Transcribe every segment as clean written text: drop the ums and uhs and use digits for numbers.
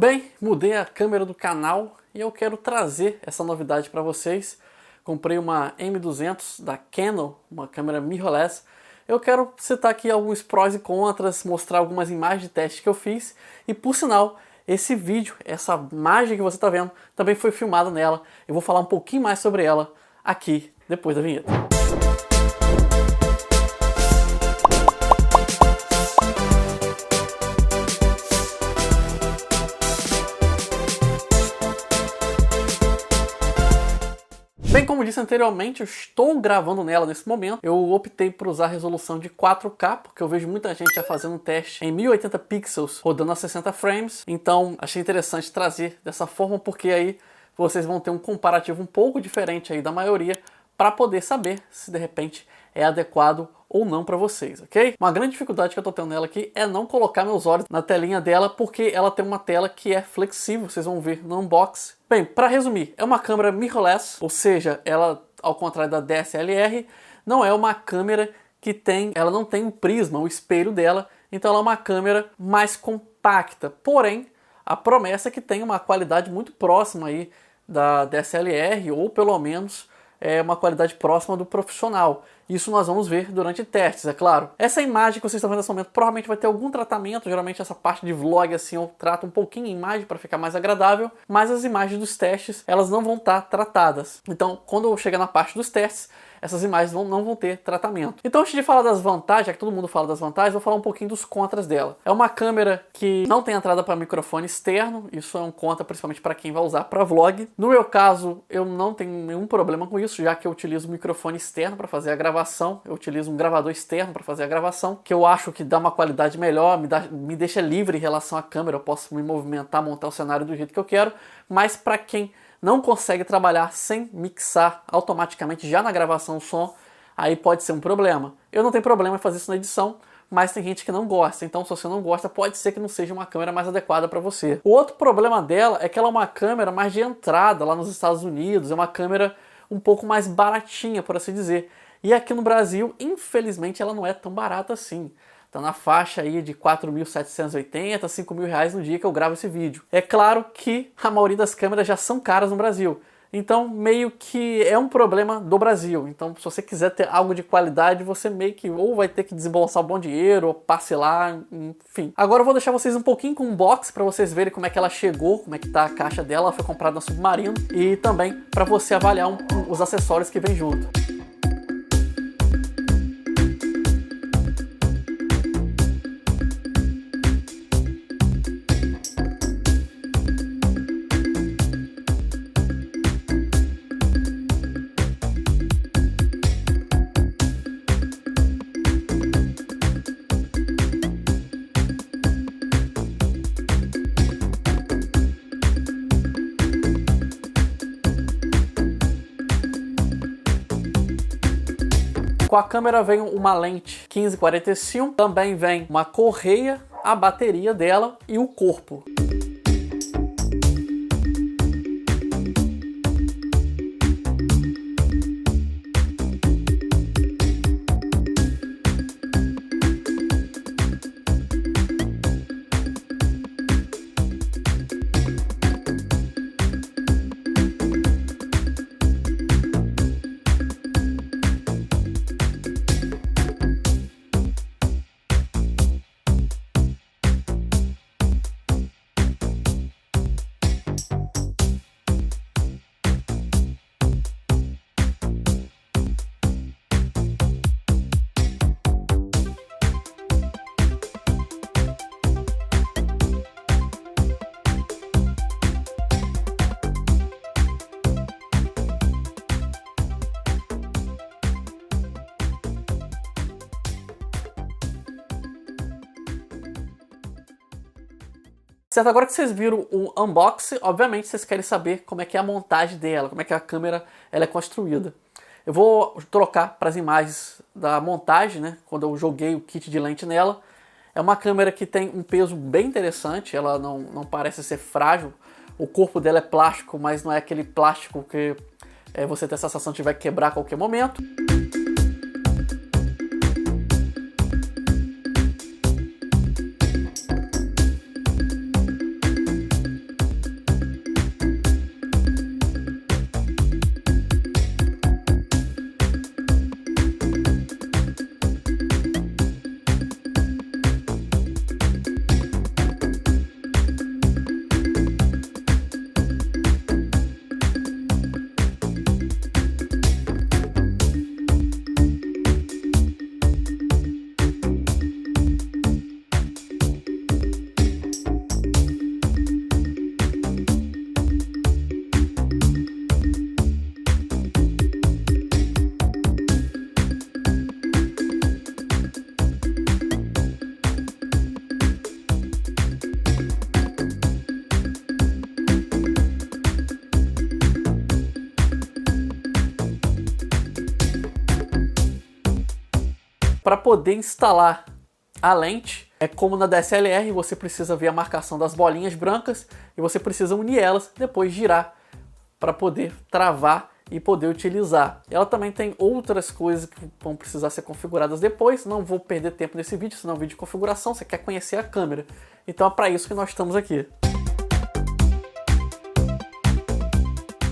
Bem, mudei a câmera do canal e eu quero trazer essa novidade para vocês. Comprei uma M200 da Canon, uma câmera mirrorless. Eu quero citar aqui alguns prós e contras, mostrar algumas imagens de teste que eu fiz e, por sinal, esse vídeo, essa imagem que você está vendo, também foi filmada nela. Eu vou falar um pouquinho mais sobre ela aqui depois da vinheta. Bem, como disse anteriormente, eu estou gravando nela nesse momento. Eu optei por usar a resolução de 4K, porque eu vejo muita gente já fazendo um teste em 1080 pixels, rodando a 60 frames. Então, achei interessante trazer dessa forma, porque aí vocês vão ter um comparativo um pouco diferente aí da maioria, para poder saber se de repente é adequado ou não para vocês, ok? Uma grande dificuldade que eu tô tendo nela aqui é não colocar meus olhos na telinha dela, porque ela tem uma tela que é flexível, vocês vão ver no unboxing. Bem, para resumir, é uma câmera mirrorless, ou seja, ela, ao contrário da DSLR, não é uma câmera que ela não tem um prisma, o espelho dela, então ela é uma câmera mais compacta, porém, a promessa é que tem uma qualidade muito próxima aí da DSLR, ou pelo menos uma qualidade próxima do profissional. Isso nós vamos ver durante testes, é claro. Essa imagem que vocês estão vendo nesse momento provavelmente vai ter algum tratamento. Geralmente essa parte de vlog assim eu trato um pouquinho a imagem para ficar mais agradável, mas as imagens dos testes elas não vão estar tratadas. Então quando eu chegar na parte dos testes, essas imagens não vão ter tratamento. Então antes de falar das vantagens, já que todo mundo fala das vantagens, vou falar um pouquinho dos contras dela. É uma câmera que não tem entrada para microfone externo, isso é um contra principalmente para quem vai usar para vlog. No meu caso, eu não tenho nenhum problema com isso, já que eu utilizo um microfone externo para fazer a gravação, eu utilizo um gravador externo para fazer a gravação, que eu acho que dá uma qualidade melhor, me deixa livre em relação à câmera, eu posso me movimentar, montar o cenário do jeito que eu quero, mas para quem não consegue trabalhar sem mixar automaticamente já na gravação o som, aí pode ser um problema. Eu não tenho problema em fazer isso na edição, mas tem gente que não gosta, então se você não gosta, pode ser que não seja uma câmera mais adequada para você. O outro problema dela é que ela é uma câmera mais de entrada lá nos Estados Unidos, é uma câmera um pouco mais baratinha, por assim dizer. E aqui no Brasil, infelizmente, ela não é tão barata assim. Tá na faixa aí de 4.780, 5.000 reais no dia que eu gravo esse vídeo. É claro que a maioria das câmeras já são caras no Brasil. Então meio que é um problema do Brasil. Então se você quiser ter algo de qualidade, você meio que ou vai ter que desembolsar um bom dinheiro, ou parcelar, enfim. Agora eu vou deixar vocês um pouquinho com um box para vocês verem como é que ela chegou, como é que tá a caixa dela. Ela foi comprada na Submarino. E também para você avaliar os acessórios que vem junto. Com a câmera vem uma lente 15-45, também vem uma correia, a bateria dela e o corpo. Certo, agora que vocês viram o unboxing, obviamente vocês querem saber como é que é a montagem dela, como é que a câmera ela é construída. Eu vou trocar para as imagens da montagem, né, quando eu joguei o kit de lente nela. É uma câmera que tem um peso bem interessante, ela não parece ser frágil. O corpo dela é plástico, mas não é aquele plástico que você tem a sensação de vai quebrar a qualquer momento. Para poder instalar a lente, é como na DSLR, você precisa ver a marcação das bolinhas brancas e você precisa unir elas, depois girar para poder travar e poder utilizar. Ela também tem outras coisas que vão precisar ser configuradas depois. Não vou perder tempo nesse vídeo, senão é um vídeo de configuração, você quer conhecer a câmera. Então é para isso que nós estamos aqui.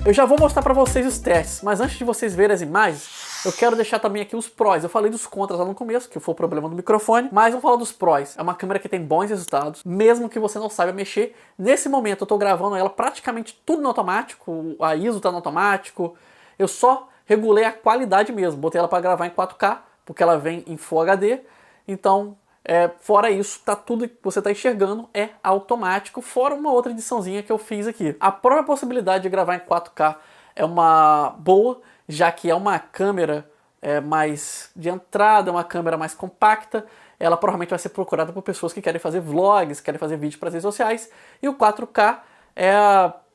Eu já vou mostrar para vocês os testes, mas antes de vocês verem as imagens, eu quero deixar também aqui os prós. Eu falei dos contras lá no começo, que foi o problema do microfone, mas vou falar dos prós. É uma câmera que tem bons resultados, mesmo que você não saiba mexer. Nesse momento eu estou gravando ela praticamente tudo no automático, a ISO está no automático. Eu só regulei a qualidade mesmo, botei ela para gravar em 4K, porque ela vem em Full HD. Então, fora isso, tudo que você está enxergando é automático, fora uma outra ediçãozinha que eu fiz aqui. A própria possibilidade de gravar em 4K é uma boa, já que é uma câmera mais de entrada, uma câmera mais compacta. Ela provavelmente vai ser procurada por pessoas que querem fazer vlogs, querem fazer vídeos para as redes sociais. E o 4K é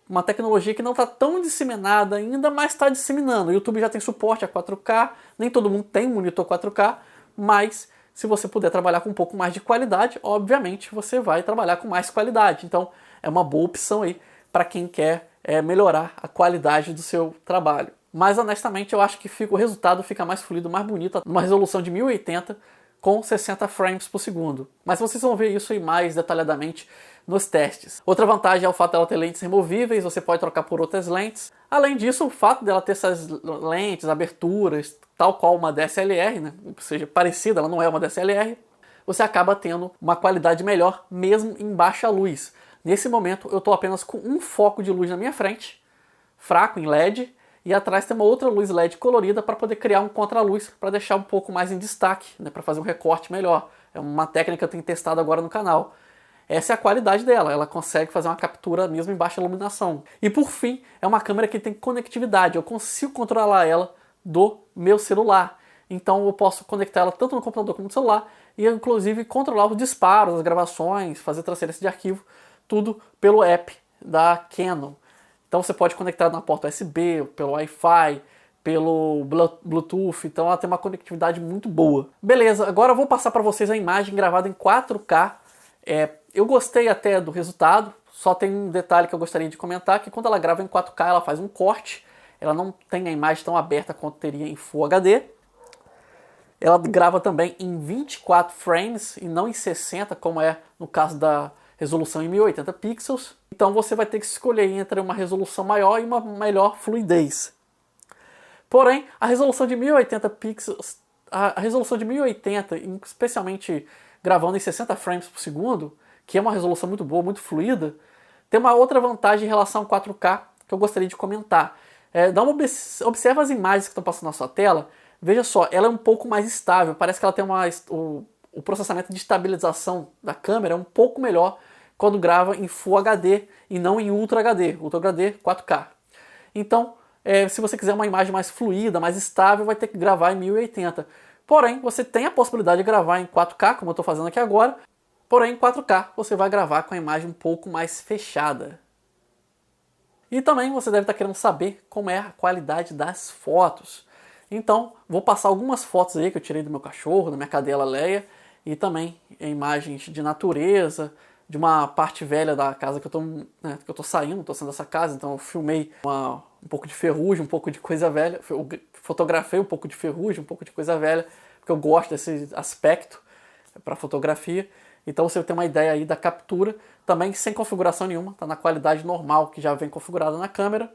uma tecnologia que não está tão disseminada ainda, mas está disseminando. O YouTube já tem suporte a 4K, nem todo mundo tem monitor 4K, mas se você puder trabalhar com um pouco mais de qualidade, obviamente você vai trabalhar com mais qualidade. Então é uma boa opção aí para quem quer melhorar a qualidade do seu trabalho. Mas honestamente eu acho que o resultado fica mais fluido, mais bonito, numa resolução de 1080 com 60 frames por segundo. Mas vocês vão ver isso aí mais detalhadamente nos testes. Outra vantagem é o fato dela ter lentes removíveis, você pode trocar por outras lentes. Além disso, o fato dela ter essas lentes, aberturas, tal qual uma DSLR, né? Ou seja, parecida, ela não é uma DSLR, você acaba tendo uma qualidade melhor mesmo em baixa luz. Nesse momento eu estou apenas com um foco de luz na minha frente, fraco em LED, e atrás tem uma outra luz LED colorida para poder criar um contraluz, para deixar um pouco mais em destaque, né? Para fazer um recorte melhor. É uma técnica que eu tenho testado agora no canal. Essa é a qualidade dela, ela consegue fazer uma captura mesmo em baixa iluminação. E por fim, é uma câmera que tem conectividade, eu consigo controlar ela do meu celular. Então eu posso conectar ela tanto no computador como no celular e inclusive controlar os disparos, as gravações, fazer transferência de arquivo, tudo pelo app da Canon. Então você pode conectar na porta USB, pelo Wi-Fi, pelo Bluetooth, então ela tem uma conectividade muito boa. Beleza, agora eu vou passar para vocês a imagem gravada em 4K. Eu gostei até do resultado, só tem um detalhe que eu gostaria de comentar, que quando ela grava em 4K ela faz um corte, ela não tem a imagem tão aberta quanto teria em Full HD. Ela grava também em 24 frames e não em 60, como é no caso da resolução em 1080 pixels. Então você vai ter que escolher entre uma resolução maior e uma melhor fluidez. Porém, a resolução de 1080 pixels, a resolução de 1080, especialmente gravando em 60 frames por segundo, que é uma resolução muito boa, muito fluida, tem uma outra vantagem em relação ao 4K que eu gostaria de comentar. Observa as imagens que estão passando na sua tela, veja só, ela é um pouco mais estável, parece que ela tem o processamento de estabilização da câmera é um pouco melhor quando grava em Full HD e não em Ultra HD, 4K. Então, se você quiser uma imagem mais fluida, mais estável, vai ter que gravar em 1080. Porém, você tem a possibilidade de gravar em 4K, como eu estou fazendo aqui agora, porém em 4K você vai gravar com a imagem um pouco mais fechada. E também você deve estar querendo saber como é a qualidade das fotos. Então, vou passar algumas fotos aí que eu tirei do meu cachorro, da minha cadela Leia, e também imagens de natureza, de uma parte velha da casa que eu tô saindo, estou saindo dessa casa, então eu filmei um pouco de ferrugem, um pouco de coisa velha, eu fotografei um pouco de ferrugem, um pouco de coisa velha, porque eu gosto desse aspecto para fotografia. Então você tem uma ideia aí da captura, também sem configuração nenhuma, tá na qualidade normal que já vem configurada na câmera.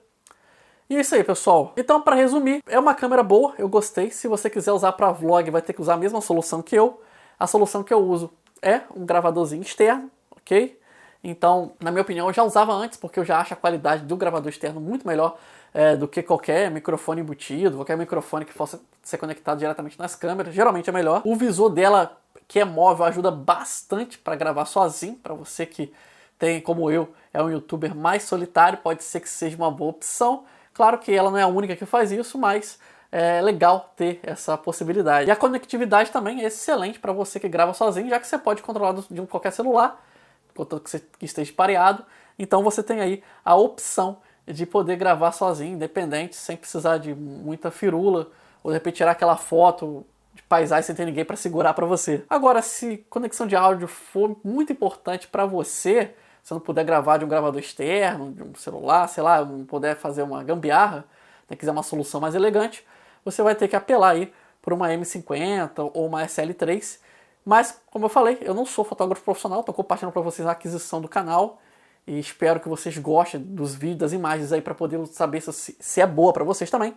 E é isso aí, pessoal. Então, para resumir, é uma câmera boa, eu gostei. Se você quiser usar para vlog, vai ter que usar a mesma solução que eu. A solução que eu uso é um gravadorzinho externo, ok? Então, na minha opinião, eu já usava antes, porque eu já acho a qualidade do gravador externo muito melhor do que qualquer microfone embutido, qualquer microfone que possa ser conectado diretamente nas câmeras. Geralmente é melhor. O visor dela, que é móvel, ajuda bastante para gravar sozinho, para você que tem, como eu, é um youtuber mais solitário, pode ser que seja uma boa opção. Claro que ela não é a única que faz isso, mas é legal ter essa possibilidade. E a conectividade também é excelente para você que grava sozinho, já que você pode controlar de qualquer celular, contanto que esteja pareado. Então você tem aí a opção de poder gravar sozinho, independente, sem precisar de muita firula, ou de repente tirar aquela foto de paisagem sem ter ninguém para segurar para você. Agora, se conexão de áudio for muito importante para você, se não puder gravar de um gravador externo, de um celular, sei lá, não puder fazer uma gambiarra, né, quiser uma solução mais elegante, você vai ter que apelar aí por uma M50 ou uma SL3. Mas, como eu falei, eu não sou fotógrafo profissional, estou compartilhando para vocês a aquisição do canal e espero que vocês gostem dos vídeos, das imagens aí para poder saber se é boa para vocês também.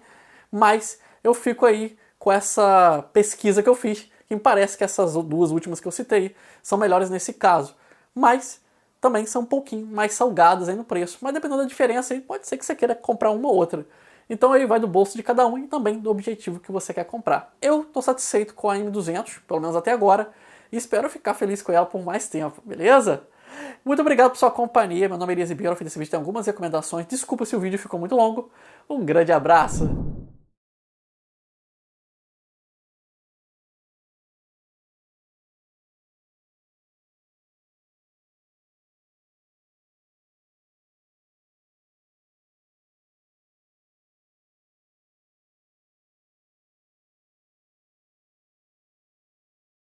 Mas eu fico aí com essa pesquisa que eu fiz, que me parece que essas duas últimas que eu citei são melhores nesse caso. Mas também são um pouquinho mais salgadas aí no preço. Mas dependendo da diferença, aí, pode ser que você queira comprar uma ou outra. Então aí vai do bolso de cada um e também do objetivo que você quer comprar. Eu estou satisfeito com a M200, pelo menos até agora, e espero ficar feliz com ela por mais tempo, beleza? Muito obrigado por sua companhia, meu nome é Elias Ribeiro, eu fiz esse vídeo, tem algumas recomendações, desculpa se o vídeo ficou muito longo, um grande abraço!